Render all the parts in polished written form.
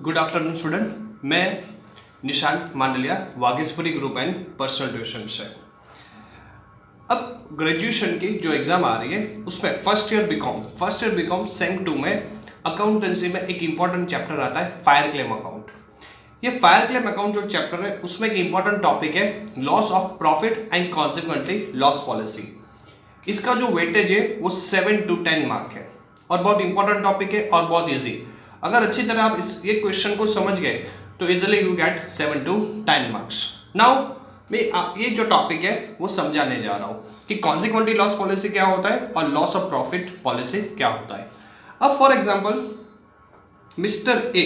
Good afternoon student, मैं Nishant Mandliya Vagishpuri group and personal tuition से। अब ग्रेजुएशन की जो एग्जाम आ रही है उसमें फर्स्ट ईयर बीकॉम सेम 2 में अकाउंटेंसी में एक इंपॉर्टेंट चैप्टर आता है फायर क्लेम अकाउंट। ये फायर क्लेम अकाउंट जो चैप्टर है उसमें एक इंपॉर्टेंट टॉपिक है loss of profit and consequently loss policy. इसका जो वेटेज है वो 7 to 10 मार्क है और बहुत इंपॉर्टेंट टॉपिक है और बहुत ईजी। अगर अच्छी तरह आप ये क्वेश्चन को समझ गए तो easily you get 7 to 10 marks. Now मैं ये जो टॉपिक है वो समझाने जा रहा हूँ कि कॉन्सिक्वेंटली लॉस पॉलिसी क्या होता है और लॉस ऑफ प्रॉफिट पॉलिसी क्या होता है। अब फॉर एग्जांपल मिस्टर ए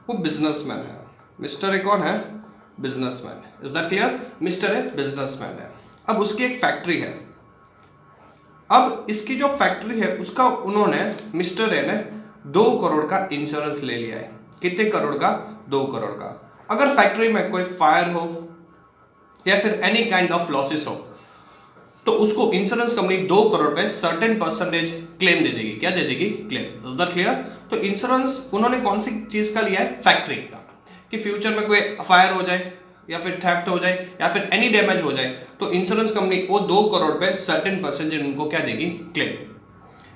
वो बिजनेसमैन है। मिस्टर ए कौन है? Businessman. Is that clear? Mister a businessman है। अब उसकी एक फैक्ट्री है। अब इसकी जो फैक्ट्री है उसका उन्होंने मिस्टर ए ने 2 करोड़ का इंश्योरेंस ले लिया है। कितने करोड़ का? 2 करोड़ का। अगर फैक्ट्री में कोई फायर हो या फिर एनी काइंड ऑफ लॉसेस हो तो उसको इंश्योरेंस कंपनी 2 करोड़ पे सर्टेन परसेंटेज क्लेम दे देगी। क्या दे देगी? क्लेम। Is that clear? तो इंश्योरेंस उन्होंने कौन सी चीज का लिया है? फैक्ट्री का, कि फ्यूचर में कोई फायर हो जाए या फिर थेफ्ट हो जाए या फिर एनी डैमेज हो जाए तो इंश्योरेंस कंपनी वो 2 करोड़ पे सर्टेन परसेंटेज उनको क्या देगी? क्लेम।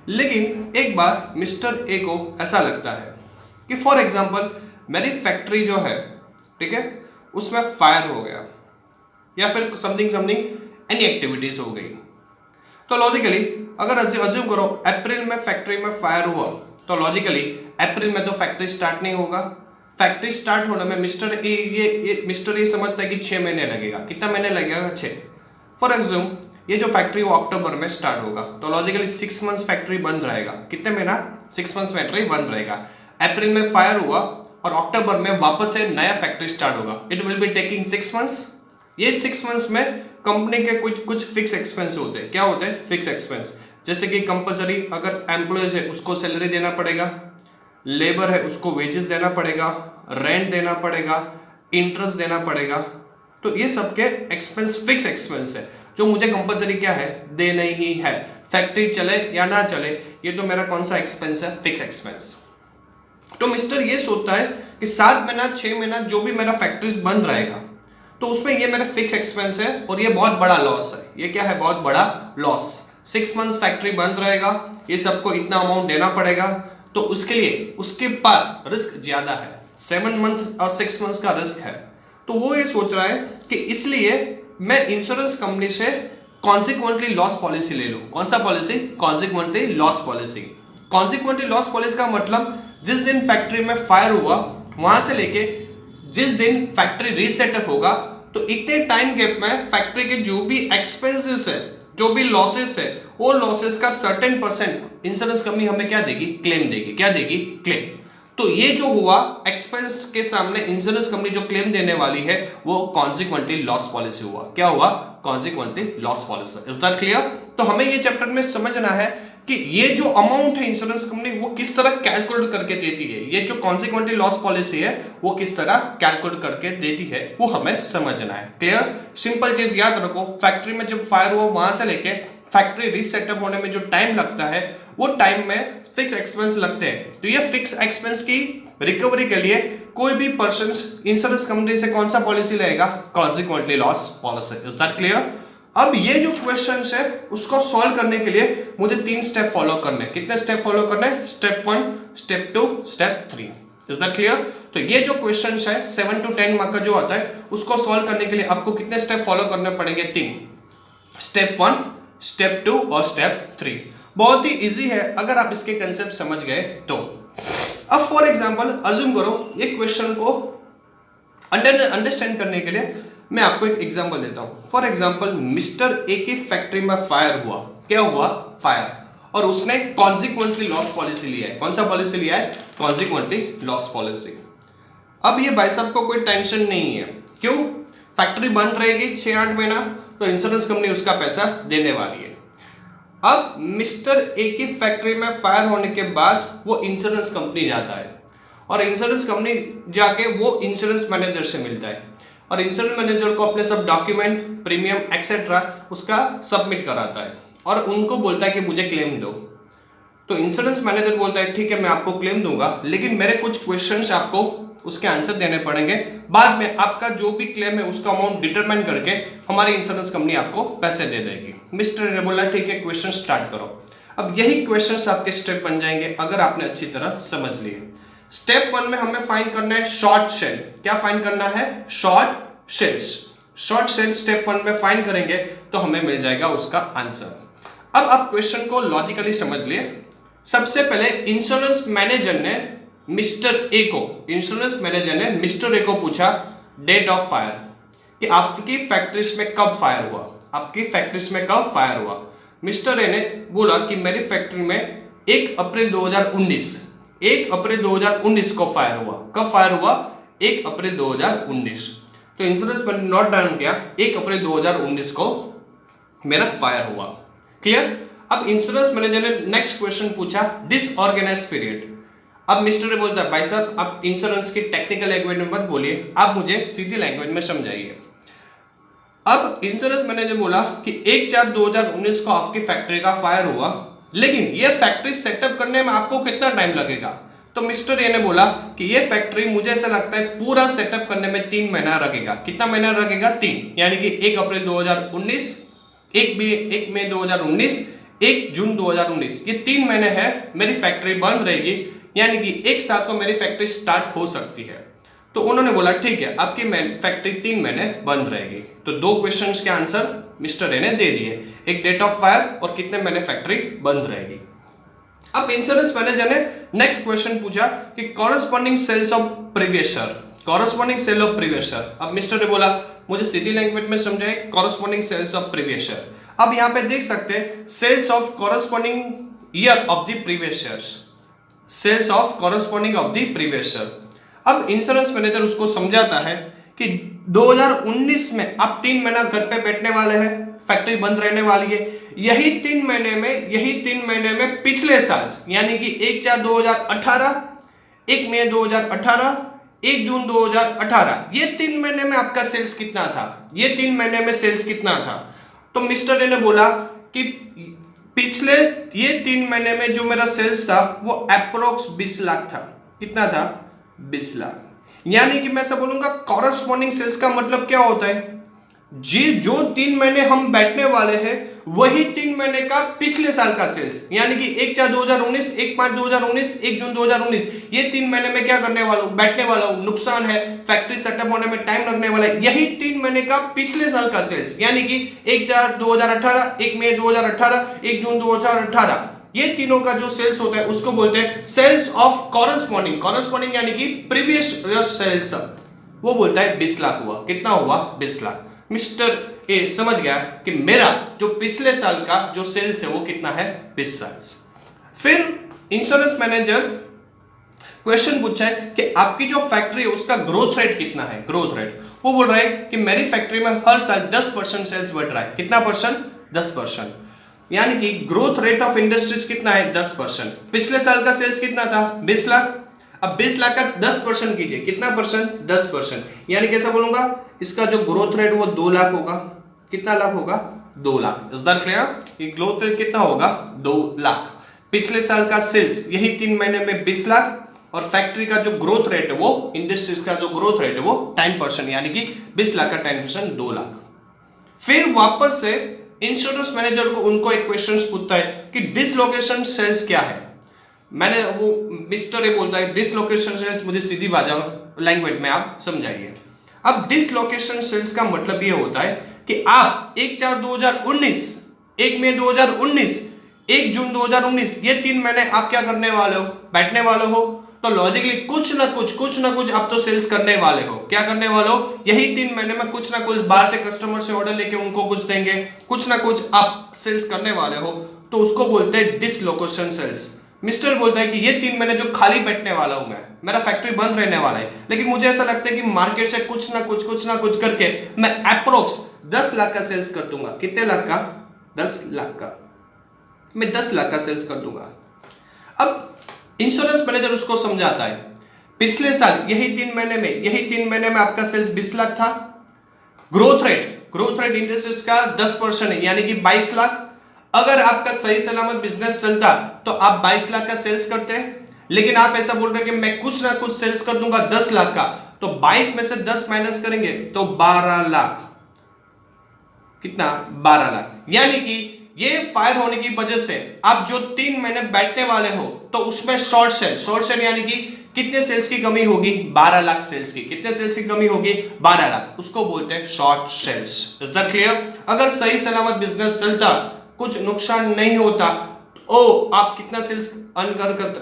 लेकिन एक बार मिस्टर ए को ऐसा लगता है कि फॉर एग्जांपल मेरी फैक्ट्री जो है, ठीक है, उसमें फायर हो गया या फिर समथिंग एनी एक्टिविटीज हो गई। तो लॉजिकली अगर अज्यूम करो अप्रैल में फैक्ट्री में फायर हुआ तो लॉजिकली अप्रैल में तो फैक्ट्री स्टार्ट नहीं होगा। फैक्ट्री स्टार्ट होने में मिस्टर ए समझता है कि 6 महीने लगेगा। कितना महीने लगेगा? 6। फॉर एग्जाम्पल ये जो फैक्ट्री वो अक्टूबर में स्टार्ट होगा तो लॉजिकली 6 मंथ्स फैक्ट्री बंद रहेगा। कितने महीना? 6 मंथ्स फैक्ट्री बंद रहेगा। अप्रैल में फायर हुआ और अक्टूबर में वापस से नया फैक्ट्री स्टार्ट होगा। It will be taking 6 months. ये 6 मंथ्स में कंपनी के कुछ फिक्स एक्सपेंस होते हैं। क्या होते हैं? Fix expense. जैसे कि कंपल्सरी अगर एम्प्लॉयज है उसको सैलरी देना पड़ेगा, लेबर है उसको वेजेस देना पड़ेगा, रेंट देना पड़ेगा, इंटरेस्ट देना पड़ेगा। तो ये सबके एक्सपेंस फिक्स एक्सपेंस है जो मुझे कंपल्सरी क्या है? देना ही है। फैक्ट्री चले या ना चले ये तो मेरा कौन सा एक्सपेंस है? Fix expense. तो मिस्टर ये सोचता है कि 7 महीना 6 महीना जो भी मेरा फैक्ट्रीज बंद रहेगा तो उसमें ये मेरा फिक्स एक्सपेंस है और ये बहुत बड़ा लॉस है। ये क्या है? बहुत बड़ा लॉस। 6 मंथ्स फैक्ट्री बंद रहेगा, ये सबको इतना अमाउंट देना पड़ेगा तो उसके लिए उसके पास रिस्क ज्यादा है। 7 मंथ और 6 मंथ्स का रिस्क है। तो वो ये सोच रहा है कि इसलिए मैं इंश्योरेंस कंपनी से कॉन्सिक्वेंटली लॉस पॉलिसी ले लूं। कौन सा policy? Consequently loss policy. Consequently loss policy का मतलब जिस दिन फैक्ट्री में फायर हुआ वहां से लेके जिस दिन फैक्ट्री रीसेटअप होगा तो इतने टाइम गैप में फैक्ट्री के जो भी एक्सपेंसेस है, जो भी लॉसेस है, वो लॉसेस का सर्टेन परसेंट इंश्योरेंस कंपनी हमें क्या देगी? क्लेम देगी। क्या देगी? क्लेम। तो ये जो हुआ एक्सपेंस के सामने इंश्योरेंस कंपनी जो क्लेम देने वाली है वो कॉन्सिक्वेंटली लॉस पॉलिसी हुआ। क्या हुआ? Consequently loss policy. Is that clear? तो हमें ये चैप्टर में समझना है कि ये जो अमाउंट है इंश्योरेंस कंपनी वो किस तरह कैलकुलेट करके देती है। ये जो कॉन्सिक्वेंटली लॉस पॉलिसी है वो किस तरह कैलकुलेट करके देती है वो हमें समझना है। क्लियर? सिंपल चीज याद रखो, फैक्ट्री में जब फायर हुआ वहां से लेके फैक्ट्री रीसेटअप होने में जो टाइम लगता है वो टाइम में फिक्स एक्सपेंस लगते हैं। तो ये फिक्स एक्सपेंस की रिकवरी के लिए कोई भी पर्सन इंश्योरेंस कंपनी से कौन सा पॉलिसी लेगा? Consequently loss policy. Is that clear? अब ये जो क्वेश्चन है उसको सॉल्व करने के लिए मुझे 3 स्टेप फॉलो करने। कितने स्टेप फॉलो करने? Step 1, step 2, step 3। Is that clear? तो ये जो क्वेश्चन है 7 to 10 मार्क का जो आता है उसको सॉल्व करने के लिए आपको कितने स्टेप फॉलो करने पड़ेंगे? 3। स्टेप 1, स्टेप 2 और स्टेप 3। बहुत ही इजी है अगर आप इसके कंसेप्ट समझ गए तो। अब फॉर एग्जांपल अज्यूम करो ये क्वेश्चन को अंडरस्टैंड करने के लिए मैं आपको एक एग्जांपल देता हूं। फॉर एग्जांपल मिस्टर ए की फैक्ट्री में फायर हुआ। क्या हुआ? फायर। और उसने कॉन्सिक्वेंटली लॉस पॉलिसी लिया है। कौन सा पॉलिसी लिया है? Consequently loss policy. अब ये भाई साहब को कोई टेंशन नहीं है। क्यों? फैक्ट्री बंद रहेगी 6-8 महीना तो इंश्योरेंस कंपनी उसका पैसा देने वाली है। अब मिस्टर ए की फैक्ट्री में फायर होने के बाद वो इंश्योरेंस कंपनी जाता है और इंश्योरेंस कंपनी जाके वो इंश्योरेंस मैनेजर से मिलता है और इंश्योरेंस मैनेजर को अपने सब डॉक्यूमेंट, प्रीमियम एक्सेट्रा उसका सबमिट कराता है और उनको बोलता है कि मुझे क्लेम दो। तो इंश्योरेंस मैनेजर बोलता है ठीक है मैं आपको क्लेम दूंगा, लेकिन मेरे कुछ क्वेश्चंस आपको उसके आंसर देने पड़ेंगे, बाद में आपका जो भी क्लेम है उसका अमाउंट डिटरमाइन करके हमारी इंश्योरेंस कंपनी आपको पैसे दे देगी। मिस्टर ने बोला ठीक है क्वेश्चन स्टार्ट करो। अब यही क्वेश्चंस आपके स्टेप बन जाएंगे अगर आपने अच्छी तरह समझ लिए। स्टेप 1 में हमें फाइंड करना है शॉर्ट सेल। क्या फाइंड करना है? Short sales. Short sale step 1 में फाइंड करेंगे तो हमें मिल जाएगा उसका आंसर। अब आप क्वेश्चन को लॉजिकली समझ लिए। सबसे पहले इंश्योरेंस मैनेजर ने मिस्टर ए को पूछा डेट ऑफ फायर, कि आपकी फैक्ट्रीज में कब फायर हुआ, आपकी फैक्ट्रीज में कब फायर हुआ। मिस्टर ए ने बोला कि मेरी फैक्ट्री में 1 अप्रैल 2019 को फायर हुआ। कब फायर हुआ? 1 अप्रैल 2019। तो इंश्योरेंस मैंने नोट डाउन किया 1 अप्रैल 2019 को मेरा फायर हुआ। क्लियर? अब इंश्योरेंस मैनेजर ने नेक्स्ट क्वेश्चन पूछा डिसऑर्गेनाइज पीरियड। अब मिस्टर ए बोलता है भाई साहब आप इंश्योरेंस की टेक्निकल लैंग्वेज में मत बोलिए, आप मुझे सीधी लैंग्वेज में समझाइए। अब इंश्योरेंस मैनेजर बोला कि 1/4/2019 को आपकी फैक्ट्री का फायर हुआ, लेकिन ये फैक्ट्री सेटअप करने में आपको कितना टाइम लगेगा? तो मिस्टर ए ने बोला कि ये फैक्ट्री मुझे ऐसा लगता है पूरा सेटअप करने में 3 महीना लगेगा। कितना महीना लगेगा? 3, यानी कि 1 अप्रैल 2019, 1 मई 2019, 1 जून 2019, ये 3 महीने है मेरी फैक्ट्री बंद रहेगी, यानी कि 1 साल को मेरी फैक्ट्री स्टार्ट हो सकती है। तो उन्होंने बोला ठीक है आपकी फैक्ट्री 3 महीने बंद रहेगी। तो 2 क्वेश्चंस के आंसर मिस्टर ए ने दे दिए, एक डेट ऑफ फायर और कितने महीने फैक्ट्री बंद रहेगी। अब इंश्योरेंस मैनेजर ने नेक्स्ट क्वेश्चन पूछा कि corresponding sales of previous year, corresponding sale of previous year. अब मिस्टर ने बोला मुझे सीधी लैंग्वेज में समझाए corresponding sales of previous year. अब यहाँ पे देख सकते हैं sales of corresponding year of the previous years, sales of corresponding of the previous year. अब इंश्योरेंस मैनेजर उसको समझाता है कि 2019 में आप 3 महीना घर पे बैठने वाले हैं, फैक्ट्री बंद रहने वाली है। यही 3 महीने में पिछले साल यानी कि 1/4/2018, 1 मई 2018, 1 जून 2018, ये 3 महीने में आपका सेल्स कितना था? ये 3 महीने में सेल्स कितना था? तो मिस्टर ए ने बोला कि पिछले ये 3 महीने में जो मेरा सेल्स था वो अप्रोक्स 20 लाख था। कितना था? 20 लाख। यानी कि मैं ऐसा बोलूंगा कॉरेस्पॉन्डिंग सेल्स का मतलब क्या होता है? जी जो 3 महीने हम बैठने वाले हैं वही 3 महीने का पिछले साल का सेल्स, यानी कि 1/4/2019, 1/5/2019, 1 जून 2019, ये 3 महीने में क्या करने वाला हूं? बैठने वाला हूं। नुकसान है, फैक्ट्री सेटअप होने में टाइम लगने वाला है, यही 3 महीने का पिछले साल का सेल्स, यानी कि 1/4/2018, 1 मई 2018, 1 जून 2018, ये तीनों का जो सेल्स होता है उसको बोलते हैं सेल्स ऑफ कॉरेस्पॉन्डिंग। कॉरेस्पॉन्डिंग यानी कि प्रीवियस ईयर सेल्स, वो बोलता है 20 लाख हुआ। कितना हुआ? 20 लाख। मिस्टर ए समझ गया कि मेरा जो पिछले साल का जो सेल्स है वो कितना है? 20 लाख। फिर इंश्योरेंस मैनेजर क्वेश्चन पूछा है कि आपकी जो फैक्ट्री है उसका ग्रोथ रेट कितना है? ग्रोथ रेट वो बोल रहा है कि मेरी फैक्ट्री में हर साल 10% सेल्स बढ़ रहा है। कितना परसेंट? 10%, यानी कि ग्रोथ रेट ऑफ इंडस्ट्रीज कितना है? 10%। पिछले साल का सेल्स कितना था? 20 लाख। अब 20 लाख का 10% कीजिए, कितना परसेंट? 10%, यानी कैसा बोलूंगा इसका जो ग्रोथ रेट वो 2 लाख होगा। कितना लाख होगा? 2 लाख। Is that clear? कि ग्रोथ रेट कितना होगा? 2 लाख। पिछले साल का सेल्स यही 3 महीने में 20 लाख, और फैक्ट्री का जो ग्रोथ रेट है वो, इंडस्ट्रीज का जो ग्रोथ रेट है वो 10%, यानी कि 20 लाख का 10% 2 लाख। फिर वापस से इंश्योरेंस मैनेजर को उनको एक क्वेश्चन पूछता है कि डिसलोकेशन सेल्स क्या है? मैंने वो मिस्टर ए बोलता है डिसलोकेशन सेल्स मुझे सीधी भाषा लैंग्वेज में आप समझाइए। अब डिसलोकेशन सेल्स का मतलब ये होता है कि आप 1/4/2019, 1 मई 2019, 1 जून 2019, ये 3 महीने आप क्या करने वाले हो? बैठने वाले हो। तो लॉजिकली कुछ ना कुछ आप तो सेल्स करने वाले हो। क्या करने वाले हो? यही 3 महीने में कुछ ना कुछ बाहर से कस्टमर से ऑर्डर लेके उनको कुछ देंगे, कुछ ना कुछ आप सेल्स करने वाले हो, तो उसको बोलते हैं डिसलोकेशन सेल्स। मिस्टर बोलता है कि ये 3 महीने जो खाली बैठने वाला हूं मैं, मेरा फैक्ट्री बंद रहने वाला है, लेकिन मुझे ऐसा लगता है कि मार्केट से कुछ ना कुछ करके मैं अप्रोक्स 10 लाख का सेल्स कर दूंगा। कितने लाख का? 10 लाख का। मैं 10 लाख का सेल्स कर दूंगा। अब इंश्योरेंस मैनेजर उसको समझाता है पिछले साल यही 3 महीने में आपका सेल्स 20 लाख था। ग्रोथ रेट इंडस्ट्रीज का 10% है, यानी कि 22 लाख। अगर आपका सही सलामत बिजनेस चलता तो आप 22 लाख का सेल्स करते हैं, लेकिन आप ऐसा बोल रहे हैं कि मैं कुछ ना कुछ सेल्स कर दूंगा 10 लाख का, तो 22 में से 10 माइनस करेंगे तो 12 लाख। कितना? 12 लाख। यानी कि ये फायर होने की वजह से आप जो 3 महीने बैठने वाले हो तो उसमें शॉर्ट सेल यानी कि कितने सेल्स की कमी होगी? 12 लाख सेल्स की। कितने सेल्स की कमी होगी? 12 लाख। उसको बोलते हैं short sales. Is that clear? अगर सही सलामत बिजनेस चलता, कुछ नुकसान नहीं होता, आप कितना सेल्स अर्न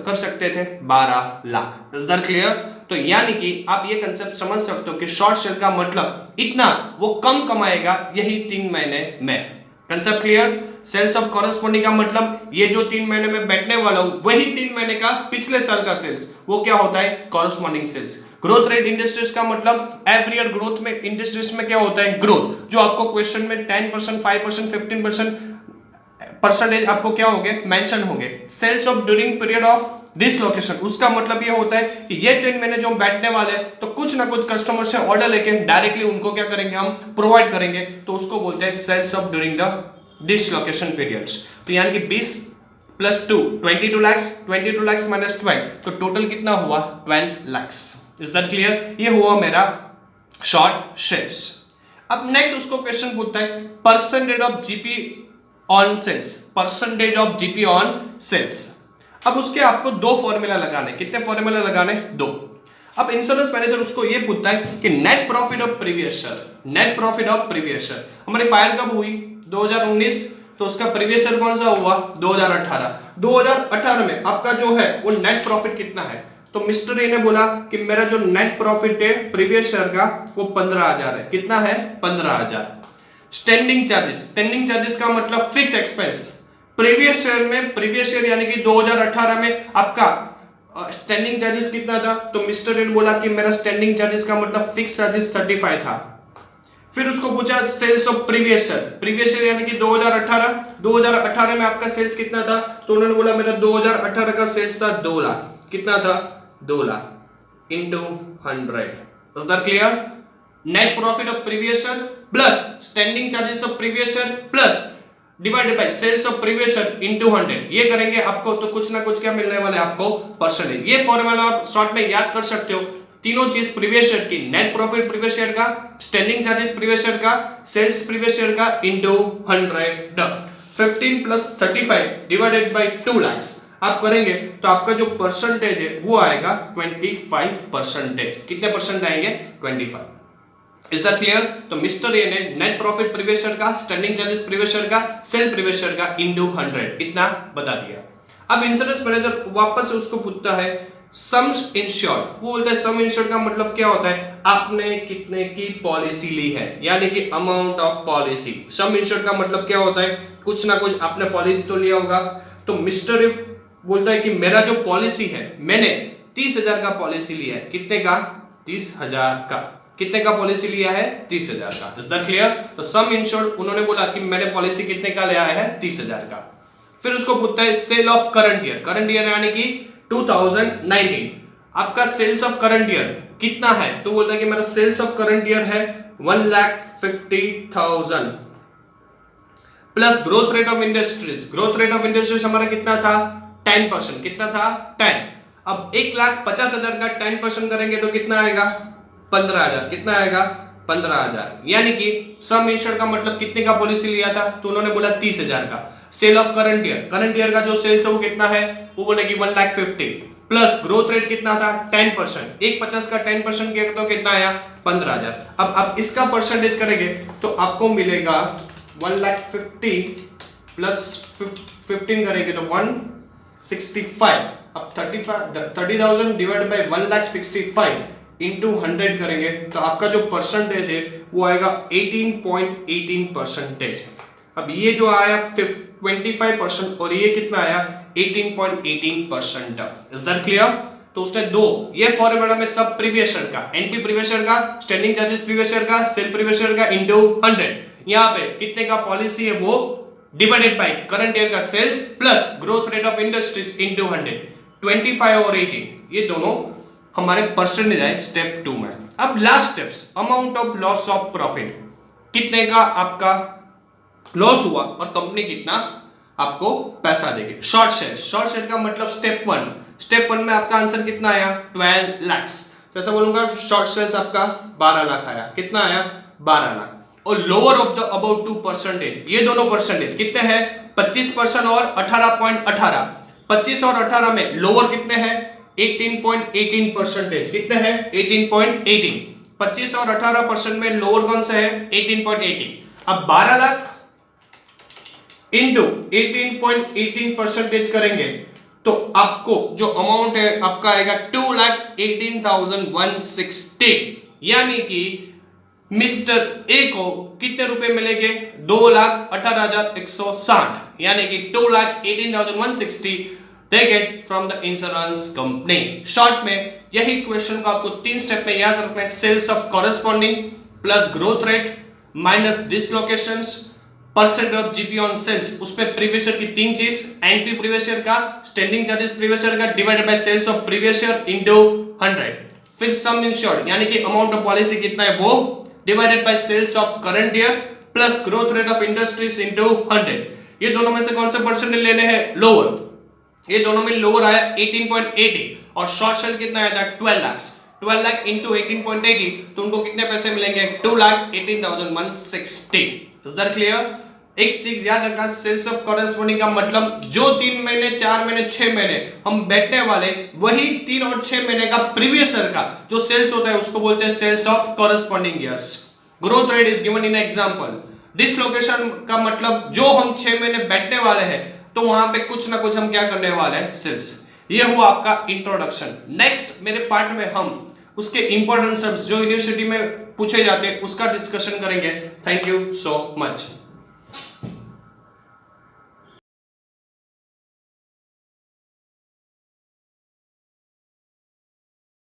कर सकते थे? 12 लाख। Is that clear? तो यानी कि आप ये कंसेप्ट समझ सकते हो कि शॉर्ट सेल का मतलब इतना वो कम कमाएगा यही 3 महीने में। Concept clear? Sales of corresponding का मतलब ये जो 3 महीने में बैठने वाला हूं वही 3 महीने का पिछले साल का सेल्स, वो क्या होता है? Corresponding sales. Growth rate industries का मतलब एवरी ईयर ग्रोथ में इंडस्ट्रीज में क्या होता है? ग्रोथ। जो आपको क्वेश्चन में 10%, 5%, 15% आपको क्या होंगे? मेंशन होंगे। Sales of during period of dislocation, उसका मतलब ये होता है कि ये 3 महीने जो बैठने वाले तो कुछ ना कुछ कस्टमर से ऑर्डर लेके डायरेक्टली उनको क्या करेंगे? हम प्रोवाइड करेंगे, तो उसको बोलते हैं sales of during the dislocation periods. तो यानी कि 20 प्लस 2 22 लाख, 22 लाख माइनस 12, तो टोटल कितना हुआ? 12 लाख। Is that clear? ये हुआ मेरा शॉर्ट सेल्स। अब नेक्स्ट उसको क्वेश्चन पूछता है percentage of GP on sales, percentage of GP on sales. अब उसके आपको 2 फॉर्मूला लगाने। कितने फॉर्मूला लगाने? 2। अब इंश्योरेंस मैनेजर उसको ये पूछता है कि net profit of previous year, net profit of previous year. हमारी फायर कब हुई? 2019, तो उसका प्रीवियस ईयर कौन सा हुआ? 2018। 2018 में आपका जो है वो नेट प्रॉफिट कितना है? तो मिस्टर ए ने बोला कि मेरा जो नेट प्रॉफिट है प्रीवियस ईयर का वो 15,000 है। कितना है? 15,000। स्टैंडिंग चार्जेस, स्टैंडिंग चार्जेस का मतलब फिक्स एक्सपेंस। प्रीवियस ईयर में, प्रीवियस ईयर यानी कि 2018 में आपका स्टैंडिंग चार्जेस कितना था? तो मिस्टर ए ने बोला कि मेरा स्टैंडिंग चार्जेस का मतलब फिक्स चार्जेस 35 था। फिर उसको पूछा sales of previous year, previous year यानी कि 2018, 2018 में आपका सेल्स कितना था? तो उन्होंने बोला मेरा 2018 का सेल्स था 2 लाख। कितना था? 2 lakh into 100। Is that clear? Net profit of previous year plus standing charges of previous year plus divided by sales of previous year into 100। ये करेंगे आपको तो कुछ ना कुछ क्या मिलने वाला है? आपको परसेंटेज। ये फॉर्मूला आप शॉर्ट में याद कर सकते हो। तीनों चीज प्रीवियस ईयर की, नेट प्रॉफिट प्रीवियस ईयर का, स्टैंडिंग चार्जेस प्रीवियस ईयर का, सेल्स प्रीवियस ईयर का into 100। 15 plus 35 divided by 2 lakh आप करेंगे तो आपका जो परसेंटेज है वो आएगा 25%। कितने परसेंट आएंगे? 25। Is that clear? तो मिस्टर ए ने नेट प्रॉफिट प्रीवियस ईयर का, स्टैंडिंग चार्जेस प्रीवियस ईयर का, सेल प्रीवियस ईयर का इनटू 100 इतना बता दिया। अब इंश्योरेंस मैनेजर वापस से उसको पूछता है सम्स इंश्योर्ड। वो बोलता है सम इंश्योर्ड का मतलब क्या होता है? आपने कितने की पॉलिसी ली है, यानी कि amount of policy. Some insured का मतलब क्या होता है? कुछ ना कुछ आपने पॉलिसी तो लिया होगा। तो मिस्टर ए बोलता है कि मेरा जो पॉलिसी है मैंने 30,000 का पॉलिसी लिया है। कितने का? 30,000 का। कितने का पॉलिसी लिया है? 30,000 का। Is that clear? तो सम इंश्योर्ड उन्होंने बोला कि मैंने पॉलिसी कितने का लिया है? 30,000 का। फिर उसको पूछता है sale of current year, current year यानी कि 2019 आपका सेल्स ऑफ करंट ईयर कितना है? तो बोलता है कि मेरा सेल्स ऑफ करंट ईयर है 1,50,000 plus growth rate of industries. Growth rate of industries हमारा कितना था? 10%। कितना था? 10। अब 1,50,000 का 10% करेंगे तो कितना आएगा? 15,000। कितना आएगा? 15,000। यानी कि सम इंश्योर्ड का मतलब कितने का पॉलिसी लिया था? तो उन्होंने बोला 30,000 का। Sale of current year, current year का जो सेल्स है वो कितना है? वो बोले कि 1,50,000 प्लस ग्रोथ रेट कितना था? 10%। 1,50,000 का 10% किया तो कितना आया? 15,000। अब आप इसका परसेंटेज करेंगे तो आपको मिलेगा 1,50,000 प्लस 15 करेंगे तो 165। अब 30,000 डिवाइड बाय 1,65,000 इंटू 100 करेंगे तो आपका जो परसेंटेज है वो आएगा 18.18%। अब ये जो आया 25% और ये कितना आया? 18.18%। Is that clear? तो उसने दो ये फॉर्मूला में सब प्रीवियस ईयर का, एंटी प्रीवियस ईयर का, स्टैंडिंग चार्जेस प्रीवियस ईयर का, सेल प्रीवियस ईयर का इनटू 100। यहाँ पे कितने का पॉलिसी है वो डिवाइडेड बाय करंट ईयर का sales plus growth rate of industries into 100। 25 और 18 ये दोनों हमारे परसेंटेज आए स्टेप 2 में। अब last steps, amount of loss of profit, कितने का आपका लॉस हुआ और कंपनी कितना आपको पैसा देगी। शॉर्ट सेल का मतलब स्टेप वन में आपका आंसर कितना आया 12 लाख। जैसे बोलूंगा शॉर्ट सेल्स आपका 12 लाख आया, कितना आया 12 लाख। और लोअर ऑफ द अबाउट 2%, ये दोनों परसेंटेज कितने हैं 25% और 18.18। 25 और 18 में लोअर कितने हैं 18.18%, कितने हैं 18.18। 25 और 18% में लोअर कौन सा है 18.18। अब 12 लाख इंटू 18.18% करेंगे तो आपको जो अमाउंट है आपका आएगा 2,18,160। यानी कि मिस्टर ए को कितने रुपए मिलेंगे 2,18,160, यानी कि 2,18,160 they get from the insurance company। Short में यही क्वेश्चन को आपको 3 स्टेप में याद रखना है। Sales of corresponding plus growth rate minus dislocations percent of GP on sales, उस पे प्रीवियस ईयर की 3 चीज, एनपी प्रीवियस ईयर का, स्टैंडिंग चार्जेस प्रीवियस ईयर का divided by sales of previous year into 100। फिर सम इंश्योर्ड यानी कि अमाउंट ऑफ पॉलिसी कितना है वो divided by sales of current year plus growth rate of industries into 100। ये दोनों में से कौन से परसेंटेज लेने हैं लोअर, ये दोनों में लोअर आया 18.80 और शॉर्ट सेल कितना आया था 12 लाख। 12 लाख इनटू 18.80 तो उनको कितने पैसे मिलेंगे 2,18,160। Is that clear? एक चीज याद रखना, सेल्स ऑफ कॉरेस्पॉन्डिंग का मतलब जो 3 महीने 4 महीने 6 महीने हम बैठने वाले वही 3 और 6 महीने का प्रीवियस ईयर का जो सेल्स होता है उसको बोलते हैं sales of corresponding years. Growth rate is given in example. Dislocation का मतलब जो हम 6 महीने बैठने वाले हैं तो वहां पे कुछ ना कुछ हम क्या करने वाले हैं सेल्स। ये हुआ आपका इंट्रोडक्शन। नेक्स्ट मेरे पार्ट में हम उसके इंपॉर्टेंट शब्द जो यूनिवर्सिटी में पूछे जाते हैं उसका डिस्कशन करेंगे। Thank you so much.